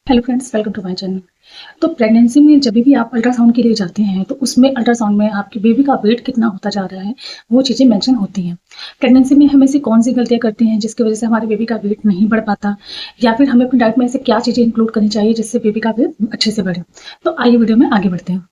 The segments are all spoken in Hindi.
Hello friends, welcome to my channel. तो प्रेगनेंसी में जब भी आप अल्ट्रासाउंड के लिए जाते हैं तो उसमें अल्ट्रासाउंड में आपके बेबी का वेट कितना होता जा रहा है वो चीज़ें मेंशन होती हैं। प्रेगनेंसी में हम ऐसी कौन सी गलतियां करते हैं जिसकी वजह से हमारे बेबी का वेट नहीं बढ़ पाता, या फिर हमें अपनी डाइट में ऐसे क्या चीज़ें इंक्लूड करनी चाहिए जिससे बेबी का वेट अच्छे से बढ़े। तो आइए वीडियो में आगे बढ़ते हैं।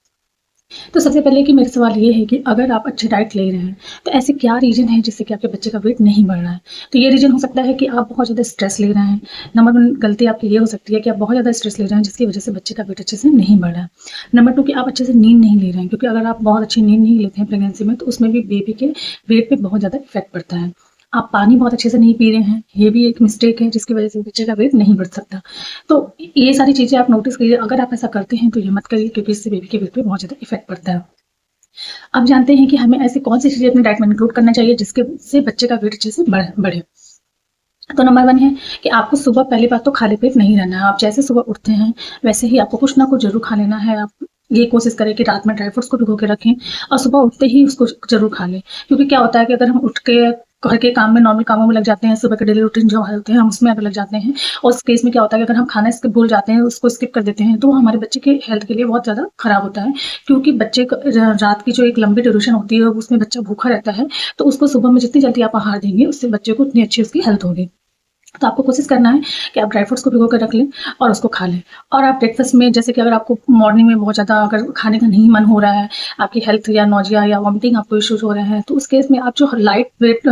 तो सबसे पहले कि मेरा सवाल ये है कि अगर आप अच्छी डाइट ले रहे हैं तो ऐसे क्या रीज़न है जिससे कि आपके बच्चे का वेट नहीं बढ़ रहा है। तो ये रीज़न हो सकता है कि आप बहुत ज़्यादा स्ट्रेस ले रहे हैं। नंबर वन गलती आपकी ये हो सकती है कि आप बहुत ज़्यादा स्ट्रेस ले रहे हैं जिसकी वजह से बच्चे का वेट अच्छे से नहीं बढ़ रहा है। नंबर टू कि आप अच्छे से नींद नहीं ले रहे हैं, क्योंकि अगर आप बहुत अच्छी नींद नहीं लेते हैं प्रेगनेंसी में तो उसमें भी बेबी के वेट पे बहुत ज़्यादा इफेक्ट पड़ता है। आप पानी बहुत अच्छे से नहीं पी रहे हैं, ये भी एक मिस्टेक है जिसकी वजह से बच्चे का वेट नहीं बढ़ सकता। तो ये सारी चीज़ें आप नोटिस कीजिए। अगर आप ऐसा करते हैं तो ये मत करिए, क्योंकि इससे बेबी के वेट पे बहुत ज़्यादा इफेक्ट पड़ता है। अब जानते हैं कि हमें ऐसी कौन सी चीज़ें अपनी डाइट में इंक्लूड करना चाहिए जिसके से बच्चे का वेट अच्छे से बढ़े। तो नंबर वन है कि आपको सुबह पहली बात तो खाली पेट नहीं रहना है। आप जैसे सुबह उठते हैं वैसे ही आपको कुछ ना कुछ जरूर खा लेना है। आप ये कोशिश करें कि रात में ड्राई फ्रूट्स को भिगो के रखें और सुबह उठते ही उसको जरूर खा लें। क्योंकि क्या होता है कि अगर हम उठ के घर के काम में, नॉर्मल कामों में लग जाते हैं, सुबह के डेली रूटीन जो होते हैं हम उसमें अगर लग जाते हैं, और उस केस में क्या होता है कि अगर हम खाना स्किप भूल जाते हैं, उसको स्किप कर देते हैं, तो वो हमारे बच्चे के हेल्थ के लिए बहुत ज़्यादा खराब होता है। क्योंकि बच्चे को रात की जो एक लंबी ड्यूरेशन होती है उसमें बच्चा भूखा रहता है, तो उसको सुबह में जितनी जल्दी आप आहार देंगे उससे बच्चे को उतनी अच्छी उसकी हेल्थ होगी। तो आपको कोशिश करना है कि आप ड्राई फ्रूट्स को भिगो कर रख लें और उसको खा लें। और आप ब्रेकफास्ट में, जैसे कि अगर आपको मॉर्निंग में बहुत ज़्यादा अगर खाने का नहीं मन हो रहा है, आपकी हेल्थ या नोजिया या वॉमिटिंग आपको इश्यूज हो रहे हैं, तो उस केस में आप जो लाइट वेट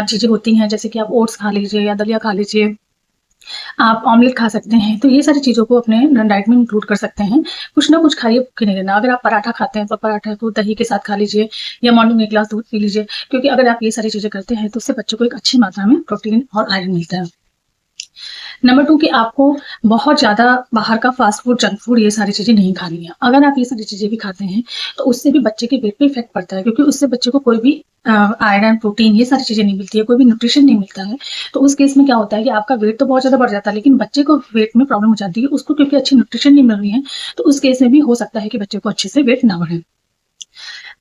चीज़ें होती हैं, जैसे कि आप ओट्स खा लीजिए या दलिया खा लीजिए, आप ऑमलेट खा सकते हैं। तो ये सारी चीज़ों को अपने डाइट में इंक्लूड कर सकते हैं। कुछ ना कुछ खाइए, भूखे नहीं रहना। अगर आप पराठा खाते हैं तो पराठा को दही के साथ खा लीजिए, या मॉर्निंग में एक ग्लास दूध पी लीजिए। क्योंकि अगर आप ये सारी चीज़ें करते हैं तो उससे बच्चे को एक अच्छी मात्रा में प्रोटीन और आयरन मिलता है। नंबर टू कि आपको बहुत ज़्यादा बाहर का फास्ट फूड, जंक फूड, ये सारी चीज़ें नहीं खानी है। अगर आप ये सारी चीज़ें भी खाते हैं तो उससे भी बच्चे के वेट पे इफेक्ट पड़ता है, क्योंकि उससे बच्चे को कोई भी आयरन, प्रोटीन, ये सारी चीज़ें नहीं मिलती है, कोई भी न्यूट्रिशन नहीं मिलता है। तो उस केस में क्या होता है कि आपका वेट तो बहुत ज़्यादा बढ़ जाता है, लेकिन बच्चे को वेट में प्रॉब्लम हो जाती है, उसको क्योंकि अच्छी न्यूट्रिशन नहीं मिल रही है। तो उस केस में भी हो सकता है कि बच्चे को अच्छे से वेट ना बढ़े।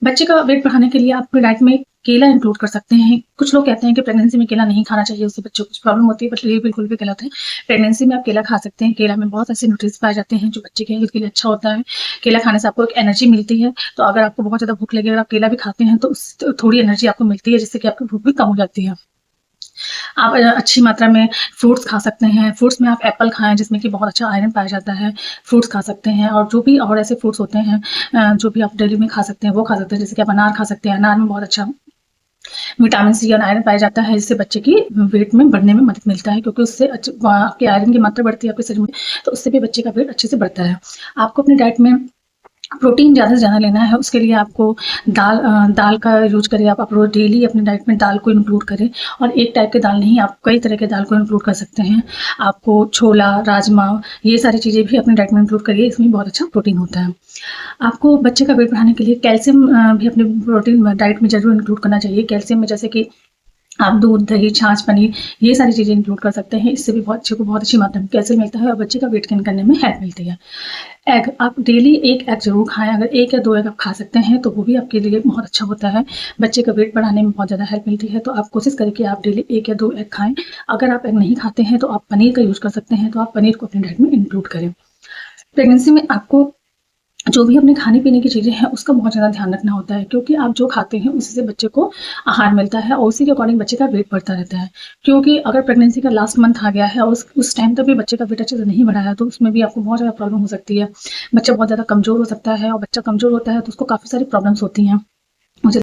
बच्चे का वेट बढ़ाने के लिए आप अपनी डाइट में केला इंक्लूड कर सकते हैं। कुछ लोग कहते हैं कि प्रेगनेंसी में केला नहीं खाना चाहिए, उससे बच्चों को कुछ प्रॉब्लम होती है, बट ये बिल्कुल भी गलत है। प्रेगनेंसी में आप केला खा सकते हैं। केला में बहुत ऐसे न्यूट्रिएंट्स पाए जाते हैं जो बच्चे के हेल्थ के लिए अच्छा होता है। केला खाने से आपको एक एनर्जी मिलती है। तो अगर आपको बहुत ज़्यादा भूख लगे, अगर आप केला भी खाते हैं तो उससे थोड़ी एनर्जी आपको मिलती है, जिससे कि आपकी भूख भी कम हो जाती है। आप अच्छी मात्रा में फ्रूट्स खा सकते हैं। फ्रूट्स में आप एप्पल खाएँ जिसमें कि बहुत अच्छा आयरन पाया जाता है। फ्रूट्स खा सकते हैं, और जो भी और ऐसे फ्रूट्स होते हैं जो भी आप डेली में खा सकते हैं वो खा सकते हैं। जैसे कि आप अनार खा सकते हैं। अनार में बहुत अच्छा विटामिन सी और आयरन पाया जाता है, जिससे बच्चे की वेट में बढ़ने में मदद मिलता है, क्योंकि उससे आपके आयरन की मात्रा बढ़ती है आपके शरीर में, तो उससे भी बच्चे का वेट अच्छे से बढ़ता है। आपको अपनी डाइट में प्रोटीन ज़्यादा से ज़्यादा लेना है। उसके लिए आपको दाल का यूज़ करें। आप रोज़ डेली अपनी डाइट में दाल को इंक्लूड करें, और एक टाइप के दाल नहीं, आप कई तरह के दाल को इंक्लूड कर सकते हैं। आपको छोला, राजमा, ये सारी चीज़ें भी अपनी डाइट में इंक्लूड करिए, इसमें बहुत अच्छा प्रोटीन होता है। आपको बच्चे का वेट बढ़ाने के लिए कैल्शियम भी अपने प्रोटीन डाइट में ज़रूर इंक्लूड करना चाहिए। कैल्शियम में जैसे कि आप दूध, दही, छाछ, पनीर, ये सारी चीज़ें इंक्लूड कर सकते हैं। इससे भी बच्चे को बहुत अच्छी मात्रा में कैल्शियम मिलता है और बच्चे का वेट गेन करने में हेल्प मिलती है। एग, आप डेली एक एग ज़रूर खाएँ। अगर 1 या 2 एग आप खा सकते हैं तो वो भी आपके लिए बहुत अच्छा होता है। बच्चे का वेट बढ़ाने में बहुत ज़्यादा हेल्प मिलती है। तो आप कोशिश करें कि आप डेली 1 या 2 एग खाएँ। अगर आप एग नहीं खाते हैं तो आप पनीर का यूज़ कर सकते हैं, तो आप पनीर को अपनी डाइट में इंक्लूड करें। प्रेगनेंसी में आपको जो भी अपने खाने-पीने की चीज़ें हैं उसका बहुत ज़्यादा ध्यान रखना होता है, क्योंकि आप जो खाते हैं उससे बच्चे को आहार मिलता है, और उसी के अकॉर्डिंग बच्चे का वेट बढ़ता रहता है। क्योंकि अगर प्रेगनेंसी का लास्ट मंथ आ गया है और उस टाइम तक भी बच्चे का वेट अच्छे से नहीं बढ़ा है, तो उसमें भी आपको बहुत ज़्यादा प्रॉब्लम हो सकती है। बच्चा बहुत ज़्यादा कमज़ोर हो सकता है, और बच्चा कमज़ोर होता है तो उसको काफ़ी सारी प्रॉब्लम्स होती हैं।